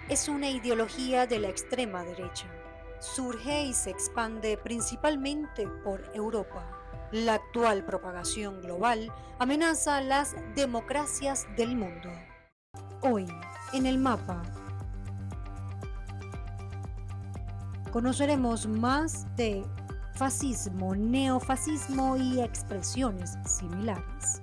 Es una ideología de la extrema derecha. Surge y se expande principalmente por Europa. La actual propagación global amenaza las democracias del mundo. Hoy, en el mapa, conoceremos más de fascismo, neofascismo y expresiones similares.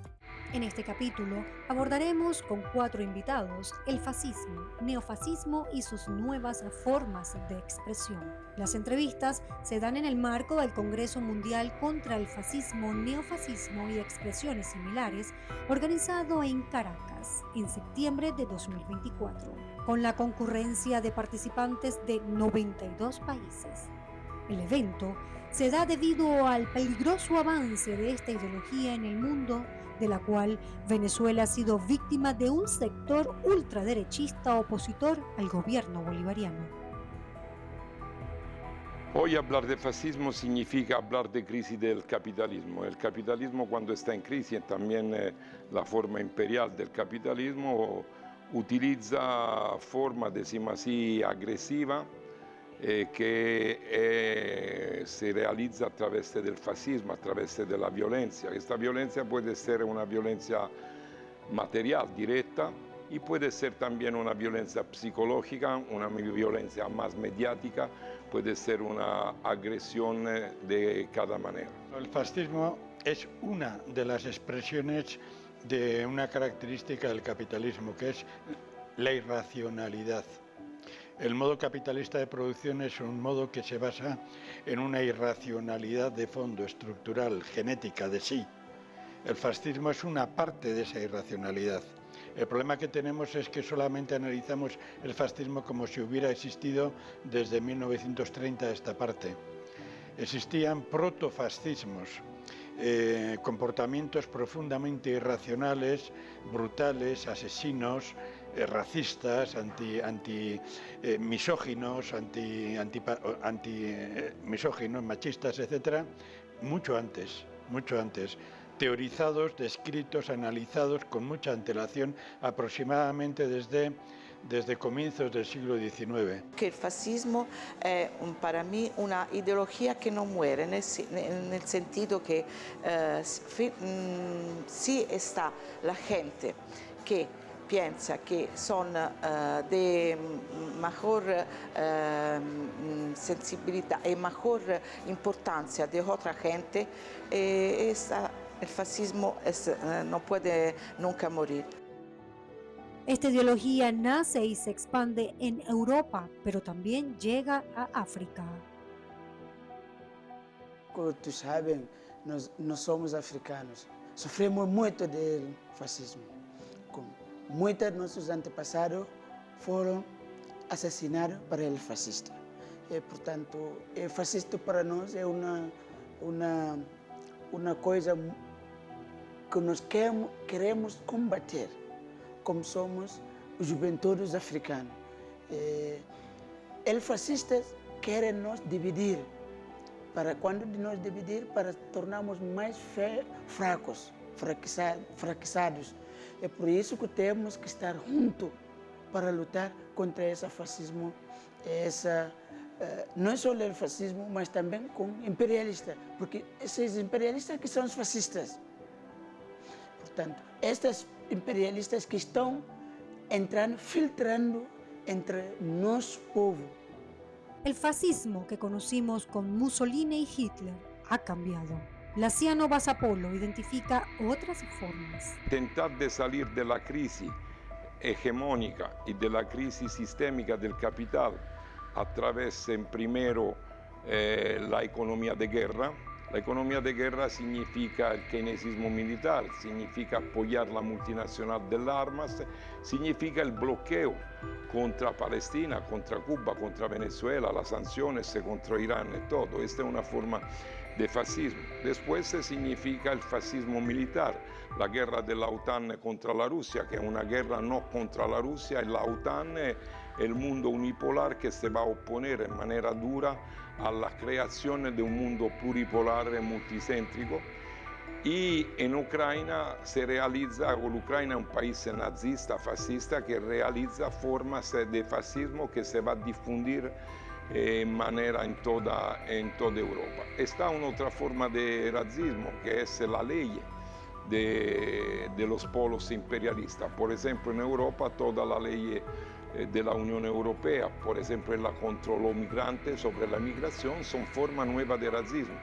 En este capítulo abordaremos con 4 invitados el fascismo, neofascismo y sus nuevas formas de expresión. Las entrevistas se dan en el marco del Congreso Mundial contra el Fascismo, Neofascismo y Expresiones Similares, organizado en Caracas en septiembre de 2024, con la concurrencia de participantes de 92 países. El evento se da debido al peligroso avance de esta ideología en el mundo, de la cual Venezuela ha sido víctima de un sector ultraderechista opositor al gobierno bolivariano. Hoy hablar de fascismo significa hablar de crisis del capitalismo. El capitalismo, cuando está en crisis, también la forma imperial del capitalismo utiliza forma, decimos así, agresiva, que se realiza a través del fascismo, a través de la violencia. Esta violencia puede ser una violencia material directa y puede ser también una violencia psicológica, una violencia más mediática, puede ser una agresión de cada manera. El fascismo es una de las expresiones de una característica del capitalismo, que es la irracionalidad. El modo capitalista de producción es un modo que se basa en una irracionalidad de fondo, estructural, genética de sí. El fascismo es una parte de esa irracionalidad. El problema que tenemos es que solamente analizamos el fascismo como si hubiera existido desde 1930 a esta parte. Existían protofascismos, comportamientos profundamente irracionales, brutales, asesinos, racistas, misóginos, misóginos, machistas, etc., mucho antes, teorizados, descritos, analizados con mucha antelación, aproximadamente desde comienzos del siglo XIX. Que el fascismo es para mí una ideología que no muere, en el sentido que sí está la gente que piensa que son de mejor sensibilidad y mejor importancia de otra gente, el fascismo no puede nunca morir. Esta ideología nace y se expande en Europa, pero también llega a África. Como tú sabes, nós somos africanos. Sofremos muito do fascismo. Muitos de nossos antepassados foram assassinados para o fascista. Portanto, o fascista para nós é uma coisa que nós queremos combater, como somos os juventudes africanos. Os fascistas querem nos dividir, para quando nos dividir, para tornarmos mais fracos, fracassados. É por isso que temos que estar juntos para lutar contra esse fascismo, não só o fascismo, mas também com imperialistas, porque esses imperialistas que são os fascistas. Portanto, estes imperialistas que estão entrando, filtrando entre nosso povo. El fascismo que conocimos con Mussolini y Hitler ha cambiado. Laciano Basapolo identifica otras formas. Intentar de salir de la crisis hegemónica y de la crisis sistémica del capital a través, en primero, la economía de guerra. La economía de guerra significa el keynesismo militar, significa apoyar la multinacional de las armas, significa el bloqueo contra Palestina, contra Cuba, contra Venezuela, las sanciones contra Irán y todo. Esta es una forma de fascismo. Después significa el fascismo militar, la guerra de la OTAN contra la Rusia, que es una guerra no contra la Rusia, y la OTAN es el mundo unipolar que se va a oponer en manera dura a la creación de un mundo pluripolar y multicéntrico, Y en Ucrania se realiza, Ucrania es un país nazista, fascista, que realiza formas de fascismo que se va a difundir en manera en toda Europa. Está una otra forma de racismo, que es la ley de los polos imperialistas. Por ejemplo, en Europa toda la ley de la Unión Europea, por ejemplo, la contra los migrantes, sobre la migración, son formas nuevas de racismo.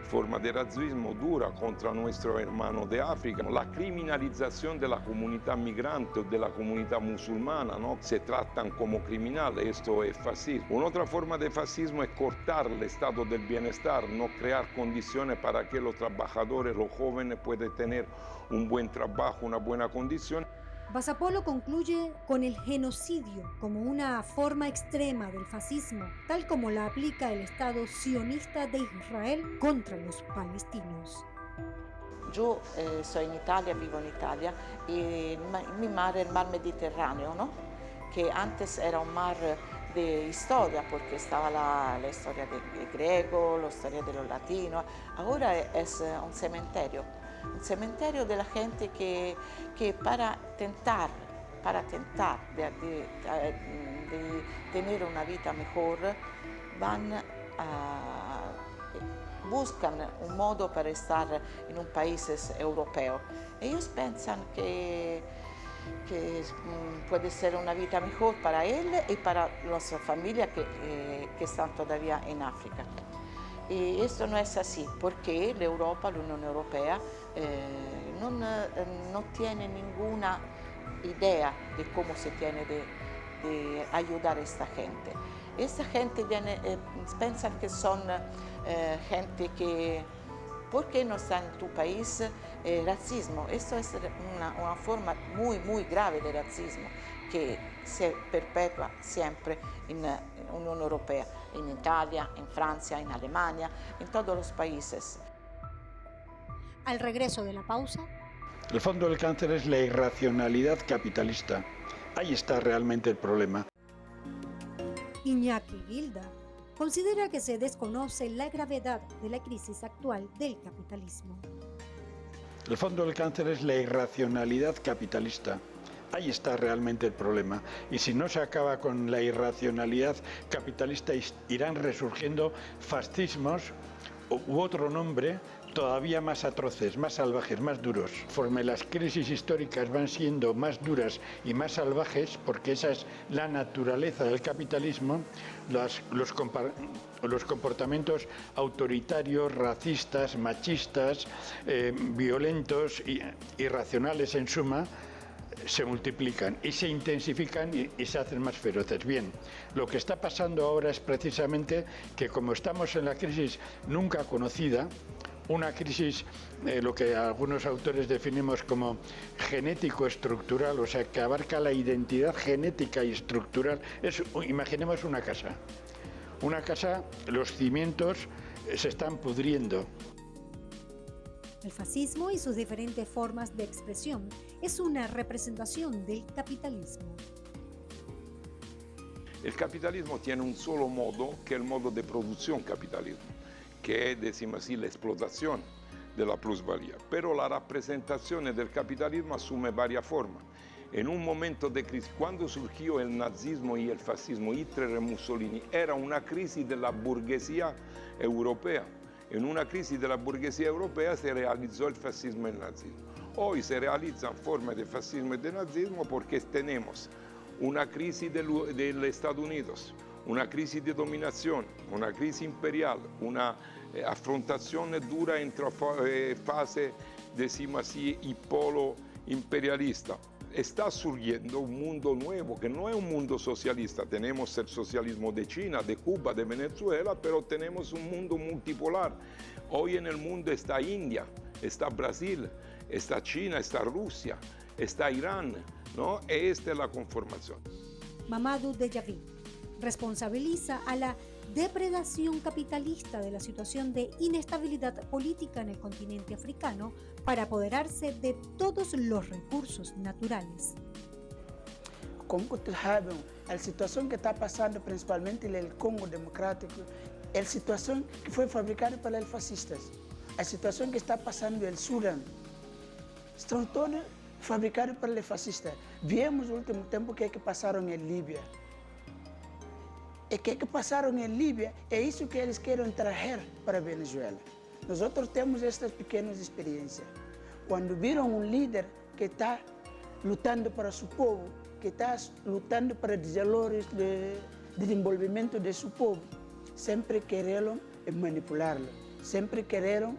Forma de racismo dura contra nuestros hermanos de África. La criminalización de la comunidad migrante o de la comunidad musulmana, ¿no? Se tratan como criminales, esto es fascismo. Una otra forma de fascismo es cortar el estado del bienestar, no crear condiciones para que los trabajadores, los jóvenes puedan tener un buen trabajo, una buena condición. Basapolo concluye con el genocidio como una forma extrema del fascismo, tal como la aplica el Estado sionista de Israel contra los palestinos. Yo soy en Italia, vivo en Italia, y mi mar es el mar Mediterráneo, ¿no? Que antes era un mar de historia, porque estaba la historia de griego, la historia de los latinos. Ahora es un cementerio de la gente que para tentar de tener una vida mejor buscan un modo para estar en un país europeo. Ellos piensan que puede ser una vida mejor para él y para las familias que están todavía en África. Y esto no es así, porque la Unión Europea, no tiene ninguna idea de cómo se tiene de ayudar a esta gente. Esta gente piensan que son gente que, ¿por qué no está en tu país? Racismo. Esto es una forma muy, muy grave de racismo que se perpetúa siempre en la Unión Europea, en Italia, en Francia, en Alemania, en todos los países. Al regreso de la pausa. El fondo del cáncer es la irracionalidad capitalista. Ahí está realmente el problema. Iñaki Gilda considera que se desconoce la gravedad de la crisis actual del capitalismo. El fondo del cáncer es la irracionalidad capitalista. Ahí está realmente el problema. Y si no se acaba con la irracionalidad capitalista, irán resurgiendo fascismos u otro nombre todavía más atroces, más salvajes, más duros. Conforme las crisis históricas van siendo más duras y más salvajes, porque esa es la naturaleza del capitalismo, los comportamientos autoritarios, racistas, machistas, violentos, irracionales en suma, se multiplican y se intensifican y se hacen más feroces. Bien, lo que está pasando ahora es precisamente que como estamos en la crisis nunca conocida, una crisis, lo que algunos autores definimos como genético-estructural, o sea, que abarca la identidad genética y estructural. Imaginemos una casa. Una casa, los cimientos se están pudriendo. El fascismo y sus diferentes formas de expresión es una representación del capitalismo. El capitalismo tiene un solo modo, que es el modo de producción capitalismo, que es, decimos así, la explotación de la plusvalía. Pero la representación del capitalismo asume varias formas. En un momento de crisis, cuando surgió el nazismo y el fascismo, Hitler y Mussolini, era una crisis de la burguesía europea. En una crisis de la burguesía europea se realizó el fascismo y el nazismo. Hoy se realizan formas de fascismo y de nazismo porque tenemos una crisis de los Estados Unidos, una crisis de dominación, una crisis imperial, una afrontación dura entre fase, decimos así, y polo imperialista. Está surgiendo un mundo nuevo, que no es un mundo socialista. Tenemos el socialismo de China, de Cuba, de Venezuela, pero tenemos un mundo multipolar. Hoy en el mundo está India, está Brasil, está China, está Rusia, está Irán, ¿no? Esta es la conformación. Mamadou Dejavi responsabiliza a la depredación capitalista de la situación de inestabilidad política en el continente africano para apoderarse de todos los recursos naturales. Como ustedes saben, la situación que está pasando principalmente en el Congo Democrático es la situación que fue fabricada por los fascistas. a situação que está passando no Sudão, estão todos fabricados pelos fascistas. Vimos no último tempo o que passaram em Líbia. E o que passaram em Líbia é isso que eles querem trazer para a Venezuela. Nós temos estas pequenas experiências. Quando viram um líder que está lutando para seu povo, que está lutando para os valores de desenvolvimento de seu povo, sempre quereram manipularlo, sempre quereram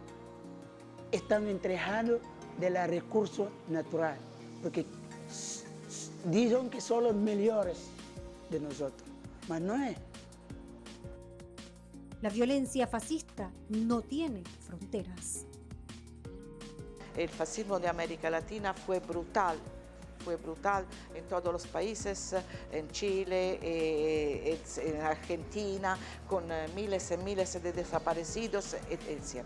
estar entregados de los recursos naturales, porque dicen que son los mejores de nosotros, mas no es. La violencia fascista no tiene fronteras. El fascismo de América Latina fue brutal en todos los países, en Chile, en Argentina, con miles y miles de desaparecidos, etc.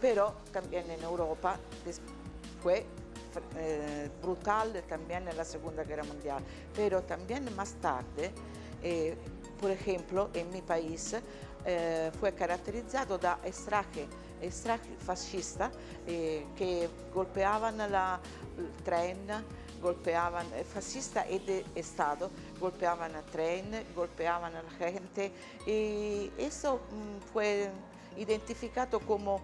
Pero también en Europa fue brutal también en la Segunda Guerra Mundial. Pero también más tarde, por ejemplo, en mi país, fue caracterizado da estraje fascista que golpeaban el tren, golpeaban fascista y de Estado, golpeaban el tren, golpeaban a la gente, y eso fue identificado como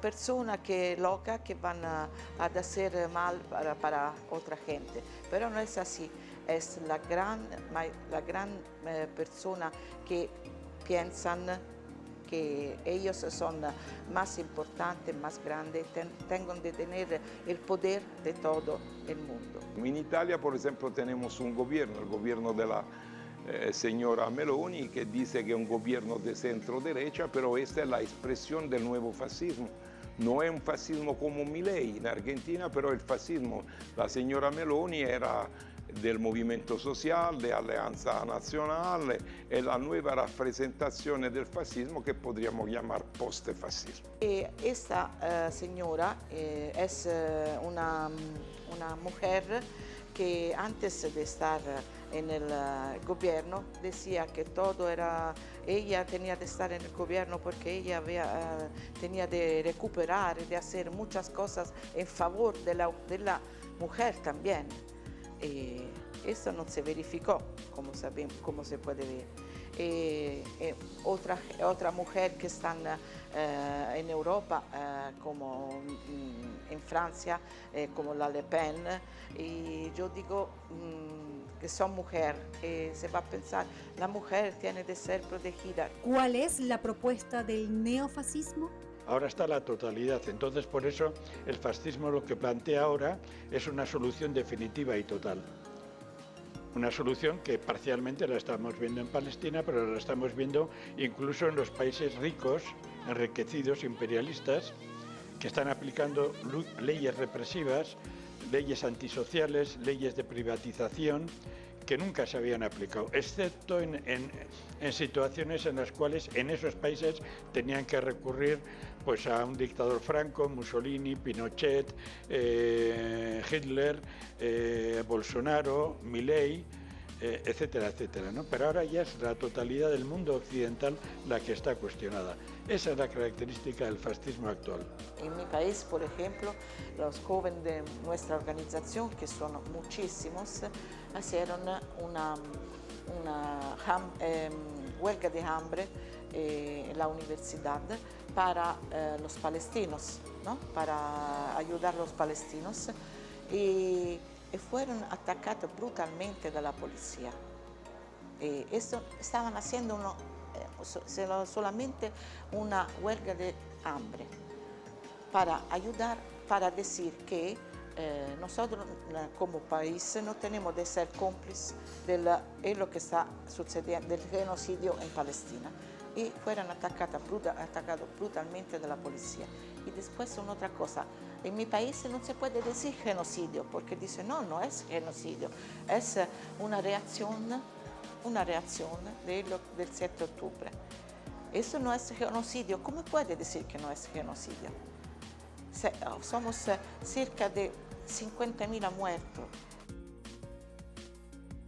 personas locas que van a hacer mal para otra gente. Pero no es así, es la gran persona que piensan que ellos son más importantes, más grandes, tengan de tener el poder de todo el mundo. En Italia, por ejemplo, tenemos un gobierno, el gobierno de la señora Meloni, que dice que es un gobierno de centro-derecha, pero esta es la expresión del nuevo fascismo. No es un fascismo como Milei en Argentina, pero el fascismo, la señora Meloni era del movimiento social, de Alleanza Nazionale, es la nueva representación del fascismo que podríamos llamar post-fascismo. Esta señora es una mujer que antes de estar en el gobierno decía que todo era, ella tenía de estar en el gobierno porque ella tenía de recuperar, de hacer muchas cosas en favor de la mujer también. Eso no se verificó, como se puede ver. Otra mujer que están en Europa, como en Francia, como la Le Pen, y yo digo que son mujeres, se va a pensar, la mujer tiene de ser protegida. ¿Cuál es la propuesta del neofascismo? Ahora está la totalidad, entonces por eso el fascismo lo que plantea ahora es una solución definitiva y total. Una solución que parcialmente la estamos viendo en Palestina, pero la estamos viendo incluso en los países ricos, enriquecidos, imperialistas, que están aplicando leyes represivas, leyes antisociales, leyes de privatización, que nunca se habían aplicado, excepto en situaciones en las cuales en esos países tenían que recurrir pues, a un dictador franco, Mussolini, Pinochet, Hitler, Bolsonaro, Milei, etcétera, etcétera, ¿no? Pero ahora ya es la totalidad del mundo occidental la que está cuestionada. Esa es la característica del fascismo actual. En mi país, por ejemplo, los jóvenes de nuestra organización, que son muchísimos, hicieron una huelga de hambre en la universidad para los palestinos, ¿no? Para ayudar a los palestinos, y fueron atacados brutalmente de la policía. Esto estaban haciendo solamente una huelga de hambre para ayudar, para decir que nosotros como país no tenemos de ser cómplices de lo que está sucediendo, del genocidio en Palestina. Y fueron atacados brutalmente de la policía. Y después una otra cosa, en mi país no se puede decir genocidio, porque dicen no es genocidio, es una reacción del 7 de octubre. Eso no es genocidio. ¿Cómo puede decir que no es genocidio? Somos cerca de 50.000 muertos.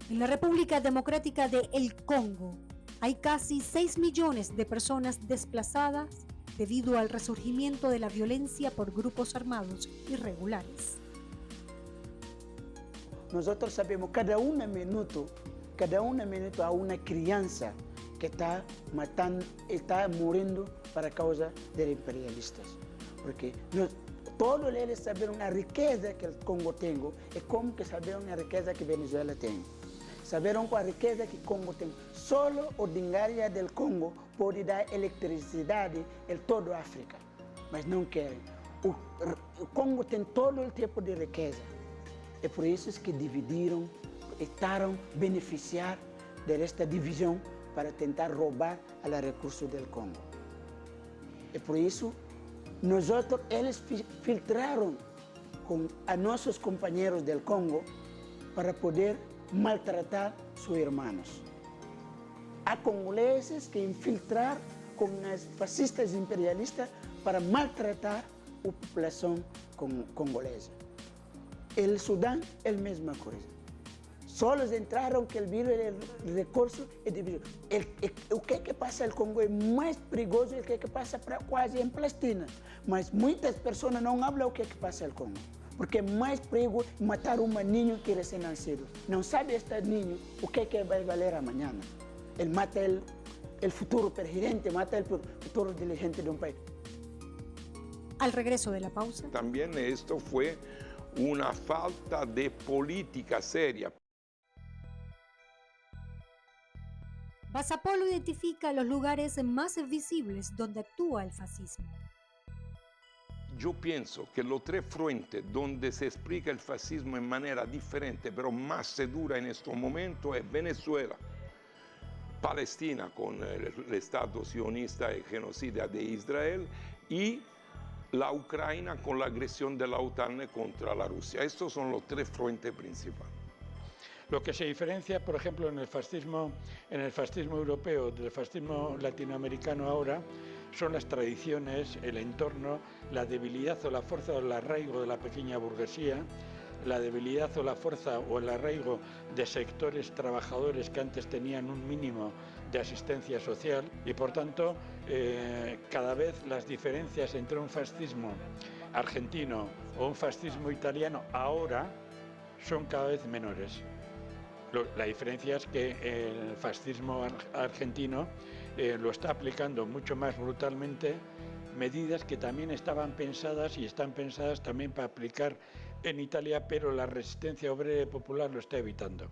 En la República Democrática de El Congo hay casi 6 millones de personas desplazadas debido al resurgimiento de la violencia por grupos armados irregulares. Nosotros sabemos cada un minuto a una crianza que está matando, está muriendo para causa de los imperialistas. Porque todos ellos saben la riqueza que el Congo tiene, es como que saben la riqueza que Venezuela tiene. Saberam com a riqueza que o Congo tem. Só o dinheiro do Congo pode dar eletricidade em toda a África, mas não querem. O Congo tem todo o tipo de riqueza. É por isso que dividiram, tentaram beneficiar desta divisão para tentar roubar os recursos do Congo. É por isso eles filtraram com a nossos companheiros do Congo para poder maltratar sus hermanos. Hay congoleses que infiltrar con los fascistas imperialistas para maltratar a la población congolesa. El Sudán es la misma cosa. Solo entraron que el virus el recurso es dividido. O que pasa en el Congo es más perigoso que pasa quase en Palestina. Mas muchas personas no hablan o que pasa en el Congo. Porque é mais perigo matar um menino que recém-nascido. Não sabe este menino o que vai valer amanhã. Ele mata o futuro presidente, mata o futuro dirigente de um país. Al regreso de la pausa. También esto fue una falta de política seria. Basapolo identifica los lugares más visibles donde actúa el fascismo. Yo pienso que los tres frentes donde se explica el fascismo en manera diferente, pero más dura en estos momentos, es Venezuela, Palestina con el Estado sionista y genocida de Israel, y la Ucrania con la agresión de la OTAN contra la Rusia. Estos son los tres frentes principales. Lo que se diferencia, por ejemplo, en el fascismo europeo del fascismo latinoamericano ahora, son las tradiciones, el entorno, la debilidad o la fuerza o el arraigo de la pequeña burguesía, la debilidad o la fuerza o el arraigo de sectores trabajadores que antes tenían un mínimo de asistencia social y, por tanto, cada vez las diferencias entre un fascismo argentino o un fascismo italiano ahora son cada vez menores. La diferencia es que el fascismo argentino lo está aplicando mucho más brutalmente medidas que también estaban pensadas y están pensadas también para aplicar en Italia, pero la resistencia obrera y popular lo está evitando.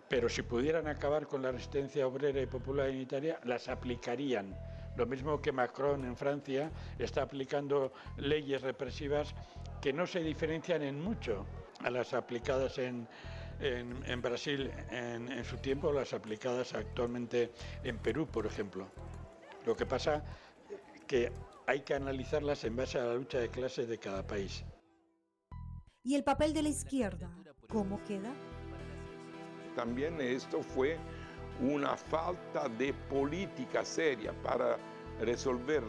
Pero si pudieran acabar con la resistencia obrera y popular en Italia, las aplicarían. Lo mismo que Macron en Francia está aplicando leyes represivas que no se diferencian en mucho a las aplicadas en Brasil en su tiempo, las aplicadas actualmente en Perú, por ejemplo. Lo que pasa que hay que analizarlas en base a la lucha de clases de cada país. ¿Y el papel de la izquierda, cómo queda? También esto fue una falta de política seria para resolver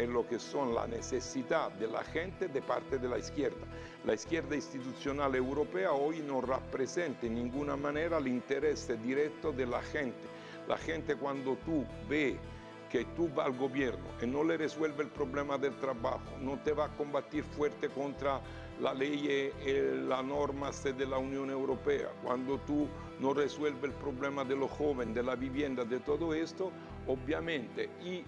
lo que son las necesidades de la gente de parte de la izquierda. La izquierda institucional europea hoy no representa en ninguna manera el interés directo de la gente. La gente, cuando tú ves que tú vas al gobierno y no le resuelve el problema del trabajo, no te va a combatir fuerte contra la ley y las normas de la Unión Europea, cuando tú no resuelves el problema de los jóvenes, de la vivienda, de todo esto, obviamente, y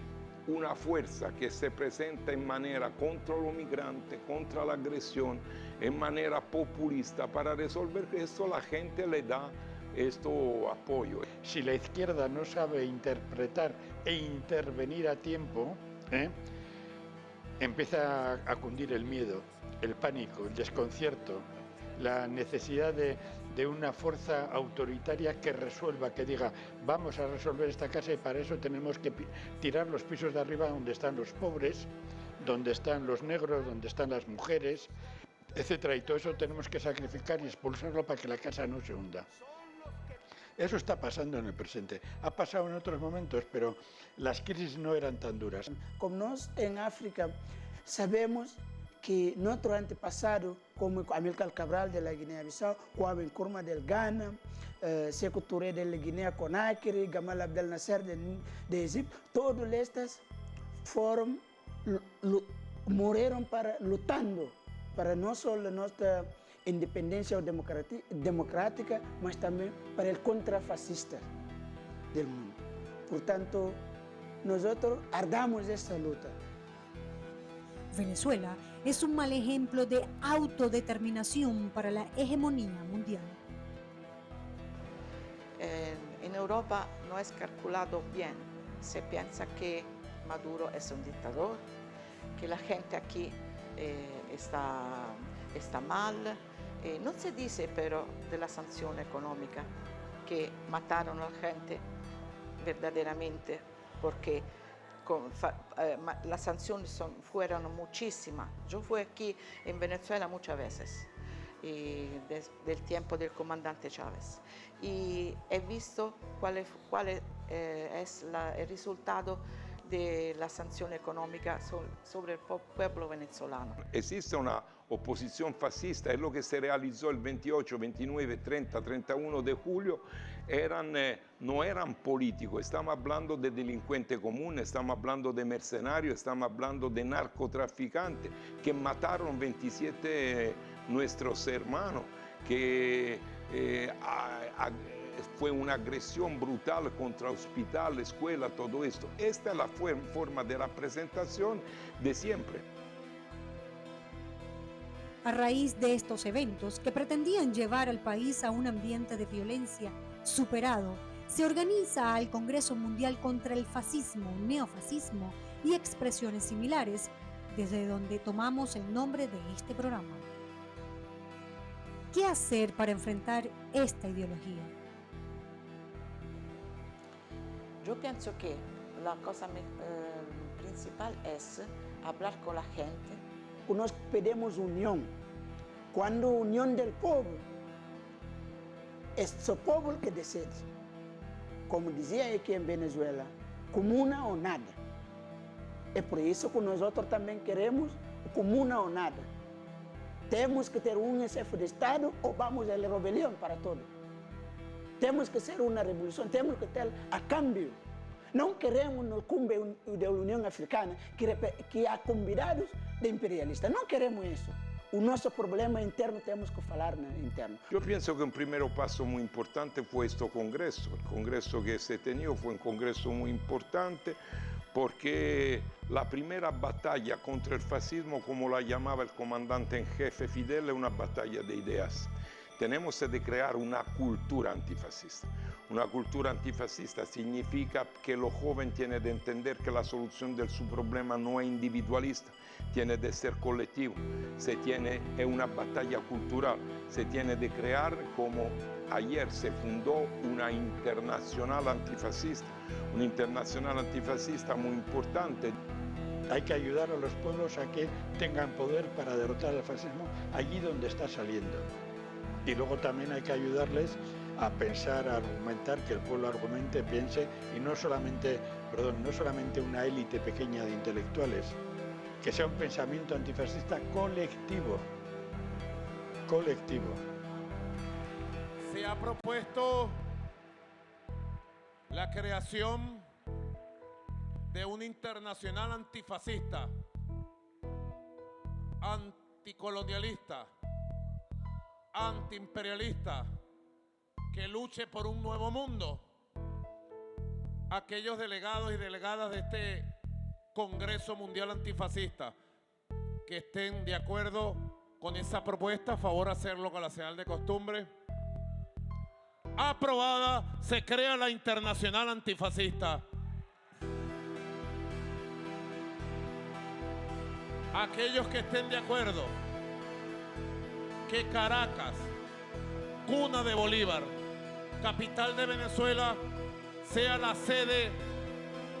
una fuerza que se presenta en manera contra los migrantes, contra la agresión, en manera populista para resolver esto, la gente le da esto apoyo. Si la izquierda no sabe interpretar e intervenir a tiempo, empieza a cundir el miedo, el pánico, el desconcierto, la necesidad de una fuerza autoritaria que resuelva, que diga, vamos a resolver esta casa y para eso tenemos que tirar los pisos de arriba donde están los pobres, donde están los negros, donde están las mujeres, etcétera. Y todo eso tenemos que sacrificar y expulsarlo para que la casa no se hunda. Eso está pasando en el presente. Ha pasado en otros momentos, pero las crisis no eran tan duras. Como nós en África sabemos que nuestro antepasado, como Amílcar Cabral de la Guinea-Bissau, Kwame Nkrumah del Ghana, Sékou Touré de la Guinea-Conakry, Gamal Abdel Nasser de Egipto, todos estos fueron, murieron lutando para no solo nuestra independencia democrática, mas también para el contrafascista del mundo. Por tanto, nosotros ardamos esta lucha. Venezuela es un mal ejemplo de autodeterminación para la hegemonía mundial. En Europa no es calculado bien. Se piensa que Maduro es un dictador, que la gente aquí está mal. No se dice, pero, de la sanción económica, que mataron a la gente verdaderamente, porque las sanciones fueron muchísimas. Yo fui aquí en Venezuela muchas veces, del tiempo del comandante Chávez, y he visto cuál es el resultado de la sanción económica sobre el pueblo venezolano. Existe una oposición fascista, es lo que se realizó el 28, 29, 30, 31 de julio, no eran políticos, estamos hablando de delincuentes comunes, estamos hablando de mercenarios, estamos hablando de narcotraficantes que mataron 27 nuestros hermanos, que fue una agresión brutal contra hospital, escuela, todo esto. Esta es la forma de representación de siempre. A raíz de estos eventos que pretendían llevar al país a un ambiente de violencia superado, se organiza al Congreso Mundial contra el Fascismo, Neofascismo y expresiones similares, desde donde tomamos el nombre de este programa. ¿Qué hacer para enfrentar esta ideología? Yo pienso que la cosa principal es hablar con la gente. Nos pedimos unión. Cuando unión del pueblo, es el pueblo que decide. Como decía aquí en Venezuela, comuna o nada. Es por eso que nosotros también queremos comuna o nada. Tenemos que tener un jefe de Estado o vamos a la rebelión para todo. Tenemos que hacer una revolución, tenemos que tener a cambio. No queremos el cumbre de la Unión Africana que ha convidados de imperialistas. No queremos eso. Nuestro problema interno tenemos que hablar interno. Yo pienso que un primer paso muy importante fue este congreso. El congreso que se tenía fue un congreso muy importante porque la primera batalla contra el fascismo, como la llamaba el comandante en jefe Fidel, es una batalla de ideas. Tenemos que crear una cultura antifascista. Una cultura antifascista significa que los jóvenes tienen de entender que la solución de su problema no es individualista, tiene de ser colectivo. Es una batalla cultural. Se tiene de crear, como ayer se fundó, una internacional antifascista. Una internacional antifascista muy importante. Hay que ayudar a los pueblos a que tengan poder para derrotar al fascismo allí donde está saliendo. Y luego también hay que ayudarles a pensar, a argumentar, que el pueblo argumente, piense, y no solamente una élite pequeña de intelectuales, que sea un pensamiento antifascista colectivo. Colectivo. Se ha propuesto la creación de una internacional antifascista, anticolonialista, antiimperialista, que luche por un nuevo mundo. Aquellos delegados y delegadas de este Congreso Mundial Antifascista que estén de acuerdo con esa propuesta, a favor de hacerlo con la señal de costumbre. Aprobada, se crea la Internacional Antifascista. Aquellos que estén de acuerdo que Caracas, cuna de Bolívar, capital de Venezuela, sea la sede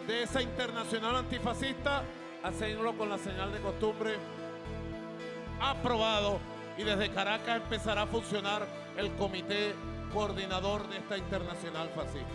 de esa internacional antifascista, hacerlo con la señal de costumbre. Aprobado, y desde Caracas empezará a funcionar el comité coordinador de esta internacional fascista.